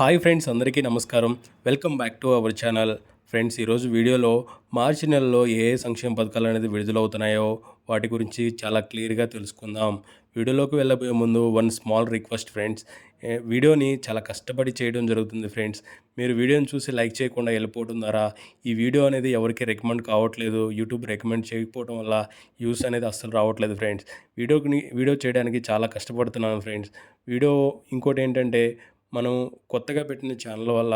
Hi friends, అందరికీ నమస్కారం. Welcome back to our channel. Friends, ఈరోజు వీడియోలో మార్చి నెలలో ఏ సంక్షేమ పథకాలు అనేది విడుదలవుతున్నాయో వాటి గురించి చాలా క్లియర్గా తెలుసుకుందాం. వీడియోలోకి వెళ్ళబోయే ముందు వన్ స్మాల్ రిక్వెస్ట్ ఫ్రెండ్స్. వీడియోని చాలా కష్టపడి చేయడం జరుగుతుంది ఫ్రెండ్స్. మీరు వీడియోని చూసి లైక్ చేయకుండా వెళ్ళిపోవడం ద్వారా ఈ వీడియో అనేది ఎవరికి రికమెండ్ కావట్లేదు. యూట్యూబ్ రికమెండ్ చేయకపోవడం వల్ల యూస్ అనేది అస్సలు రావట్లేదు ఫ్రెండ్స్. వీడియో చేయడానికి చాలా కష్టపడుతున్నాను ఫ్రెండ్స్. ఇంకోటి ఏంటంటే, మనం కొత్తగా పెట్టిన ఛానల్ వల్ల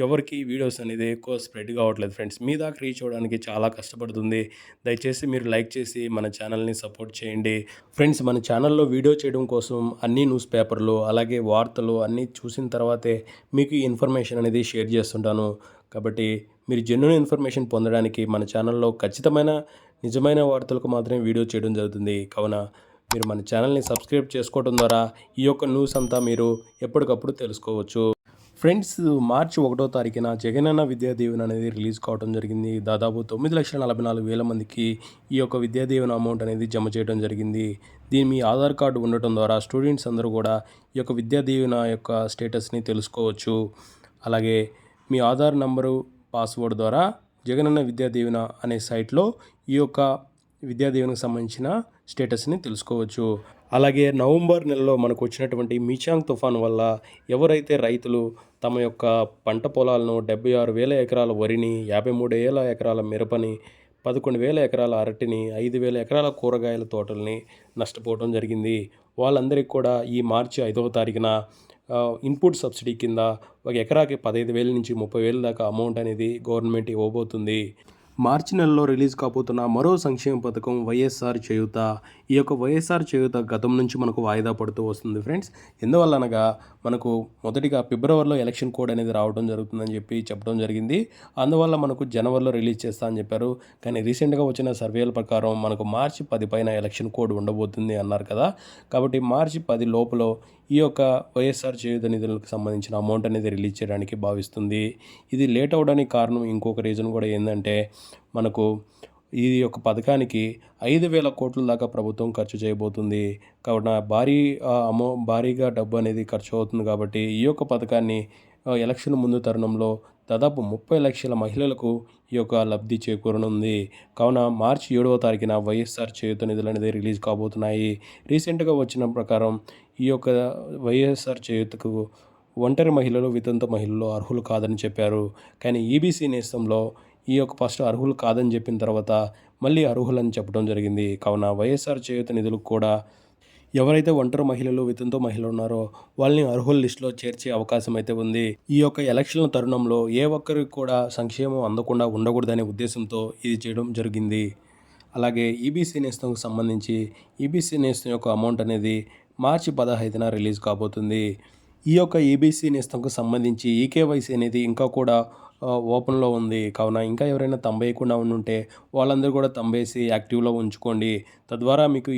ఎవరికి వీడియోస్ అనేది ఎక్కువ స్ప్రెడ్ కావట్లేదు ఫ్రెండ్స్. మీ దాకా రీచ్ అవ్వడానికి చాలా కష్టపడుతుంది. దయచేసి మీరు లైక్ చేసి మన ఛానల్ని సపోర్ట్ చేయండి ఫ్రెండ్స్. మన ఛానల్లో వీడియో చేయడం కోసం అన్ని న్యూస్ పేపర్లు అలాగే వార్తలు అన్నీ చూసిన తర్వాతే మీకు ఈ ఇన్ఫర్మేషన్ అనేది షేర్ చేస్తుంటాను. కాబట్టి మీరు జెన్యూన్ ఇన్ఫర్మేషన్ పొందడానికి మన ఛానల్లో ఖచ్చితమైన నిజమైన వార్తలకు మాత్రమే వీడియో చేయడం జరుగుతుంది. కావున మీరు మన ఛానల్ని సబ్స్క్రైబ్ చేసుకోవడం ద్వారా ఈ యొక్క న్యూస్ అంతా మీరు ఎప్పటికప్పుడు తెలుసుకోవచ్చు ఫ్రెండ్స్. మార్చి 1వ తారీఖున జగనన్న విద్యా దీవెన అనేది రిలీజ్ కావడం జరిగింది. దాదాపు 9,44,000 మందికి ఈ యొక్క విద్యా దీవెన అమౌంట్ అనేది జమ చేయడం జరిగింది. దీని మీ ఆధార్ కార్డు ఉండటం ద్వారా స్టూడెంట్స్ అందరూ కూడా ఈ యొక్క విద్యా దీవెన యొక్క స్టేటస్ని తెలుసుకోవచ్చు. అలాగే మీ ఆధార్ నంబరు పాస్వర్డ్ ద్వారా జగనన్న విద్యా దీవెన అనే సైట్లో ఈ యొక్క విద్యా దీవెనకు సంబంధించిన స్టేటస్ని తెలుసుకోవచ్చు. అలాగే నవంబర్ నెలలో మనకు వచ్చినటువంటి మీచాంగ్ తుఫాను వల్ల ఎవరైతే రైతులు తమ యొక్క పంట పొలాలను 76,000 ఎకరాల వరిని, 53,000 ఎకరాల మిరపని, 11,000 ఎకరాల అరటిని, 5,000 ఎకరాల కూరగాయల తోటల్ని నష్టపోవడం జరిగింది. వాళ్ళందరికీ కూడా ఈ మార్చి 5వ తారీఖున ఇన్పుట్ సబ్సిడీ కింద ఒక ఎకరాకి 15,000 నుంచి 30,000 దాకా అమౌంట్ అనేది గవర్నమెంట్ ఇవ్వబోతుంది. మార్చి నెలలో రిలీజ్ కాబోతున్న మరో సంక్షేమ పథకం వైఎస్ఆర్ చేయూత. ఈ యొక్క వైఎస్ఆర్ చేయూత గతం నుంచి మనకు వాయిదా పడుతూ వస్తుంది ఫ్రెండ్స్. ఎందువల్ల అనగా మనకు మొదటిగా ఫిబ్రవరిలో ఎలక్షన్ కోడ్ అనేది రావడం జరుగుతుందని చెప్పడం జరిగింది. అందువల్ల మనకు జనవరిలో రిలీజ్ చేస్తా అని చెప్పారు. కానీ రీసెంట్గా వచ్చిన సర్వేల ప్రకారం మనకు మార్చి 10 పైన ఎలక్షన్ కోడ్ ఉండబోతుంది అన్నారు కదా. కాబట్టి మార్చి 10 లోపల ఈ యొక్క వైఎస్ఆర్ చేయూత నిధులకు సంబంధించిన అమౌంట్ అనేది రిలీజ్ చేయడానికి భావిస్తుంది. ఇది లేట్ అవ్వడానికి కారణం ఇంకొక రీజన్ కూడా ఏంటంటే, మనకు ఈ యొక్క పథకానికి 5,000 కోట్ల దాకా ప్రభుత్వం ఖర్చు చేయబోతుంది. కావున భారీగా డబ్బు అనేది ఖర్చు అవుతుంది. కాబట్టి ఈ యొక్క పథకాన్ని ఎలక్షన్ ముందు తరుణంలో దాదాపు 30 లక్షల మహిళలకు ఈ యొక్క లబ్ధి చేకూరనుంది. కావున మార్చి 7వ తారీఖున వైఎస్ఆర్ చేయూత నిధులు అనేది రిలీజ్ కాబోతున్నాయి. రీసెంట్గా వచ్చిన ప్రకారం ఈ యొక్క వైఎస్ఆర్ చేయూతకు ఒంటరి మహిళలు, వితంతు మహిళలు అర్హులు కాదని చెప్పారు. కానీ ఈబీసీ నేస్తంలో ఈ యొక్క ఫస్ట్ అర్హులు కాదని చెప్పిన తర్వాత మళ్ళీ అర్హులని చెప్పడం జరిగింది. కావున వైఎస్ఆర్ చేయూత నిధులకు కూడా ఎవరైతే ఒంటరి మహిళలు, వితంతు మహిళలు ఉన్నారో వాళ్ళని అర్హుల లిస్టులో చేర్చే అవకాశం అయితే ఉంది. ఈ యొక్క ఎలక్షన్ల తరుణంలో ఏ ఒక్కరికి కూడా సంక్షేమం అందకుండా ఉండకూడదనే ఉద్దేశంతో ఇది చేయడం జరిగింది. అలాగే ఈబీసీ నేస్తంకు సంబంధించి ఈబీసీ నేస్తం యొక్క అమౌంట్ అనేది మార్చి 15న రిలీజ్ కాబోతుంది. ఈ యొక్క ఈబీసీ నేస్తంకు సంబంధించి ఈకేవైసీ అనేది ఇంకా కూడా ఓపెన్లో ఉంది. కావున ఇంకా ఎవరైనా తంబేయకుండా ఉంటే వాళ్ళందరూ కూడా తంబేసి యాక్టివ్లో ఉంచుకోండి. తద్వారా మీకు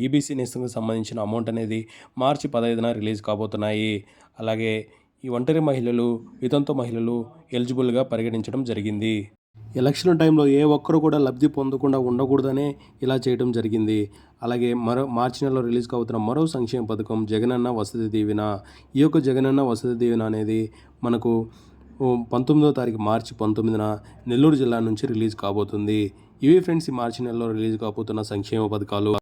ఈబీసీ నేస్తంకు సంబంధించిన అమౌంట్ అనేది మార్చి 15న రిలీజ్ కాబోతున్నాయి. అలాగే ఈ ఒంటరి మహిళలు, వితంతు మహిళలు ఎలిజిబుల్గా పరిగణించడం జరిగింది. ఎలక్షన్ టైంలో ఏ ఒక్కరు కూడా లబ్ధి పొందకుండా ఉండకూడదనే ఇలా చేయడం జరిగింది. అలాగే మార్చి నెలలో రిలీజ్ కాబోతున్న మరో సంక్షేమ పథకం జగనన్న వసతి దీవెన. ఈ యొక్క జగనన్న వసతి దీవెన అనేది మనకు 19వ తారీఖు మార్చి 19న నెల్లూరు జిల్లా నుంచి రిలీజ్ కాబోతుంది. ఇవి ఫ్రెండ్స్ ఈ మార్చి నెలలో రిలీజ్ కాబోతున్న సంక్షేమ పథకాలు.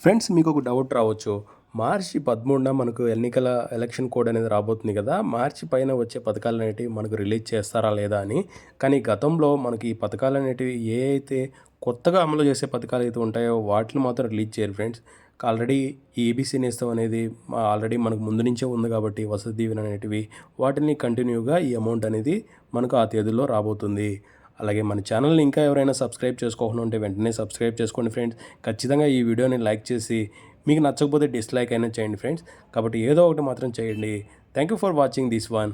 ఫ్రెండ్స్, మీకు ఒక డౌట్ రావచ్చు, మార్చి 13న మనకు ఎలక్షన్ కోడ్ అనేది రాబోతుంది కదా, మార్చి పైన వచ్చే పథకాలు అనేటివి మనకు రిలీజ్ చేస్తారా లేదా అని. కానీ గతంలో మనకి ఈ పథకాలు అనేటివి ఏ అయితే కొత్తగా అమలు చేసే పథకాలు అయితే ఉంటాయో వాటిని మాత్రం రిలీజ్ చేయరు ఫ్రెండ్స్. ఆల్రెడీ ఈ ఈబీసీ నేస్తం అనేది ఆల్రెడీ మనకు ముందు నుంచే ఉంది కాబట్టి వసతి దీవెన అనేటివి వాటిని కంటిన్యూగా ఈ అమౌంట్ అనేది మనకు ఆ తేదీలో రాబోతుంది. అలాగే మన ఛానల్ని ఇంకా ఎవరైనా సబ్స్క్రైబ్ చేసుకోకుండా ఉంటే వెంటనే సబ్స్క్రైబ్ చేసుకోండి ఫ్రెండ్స్. ఖచ్చితంగా ఈ వీడియోని లైక్ చేసి మీకు నచ్చకపోతే డిస్లైక్ అయినా చేయండి ఫ్రెండ్స్. కాబట్టి ఏదో ఒకటి మాత్రం చేయండి. Thank you for watching this one.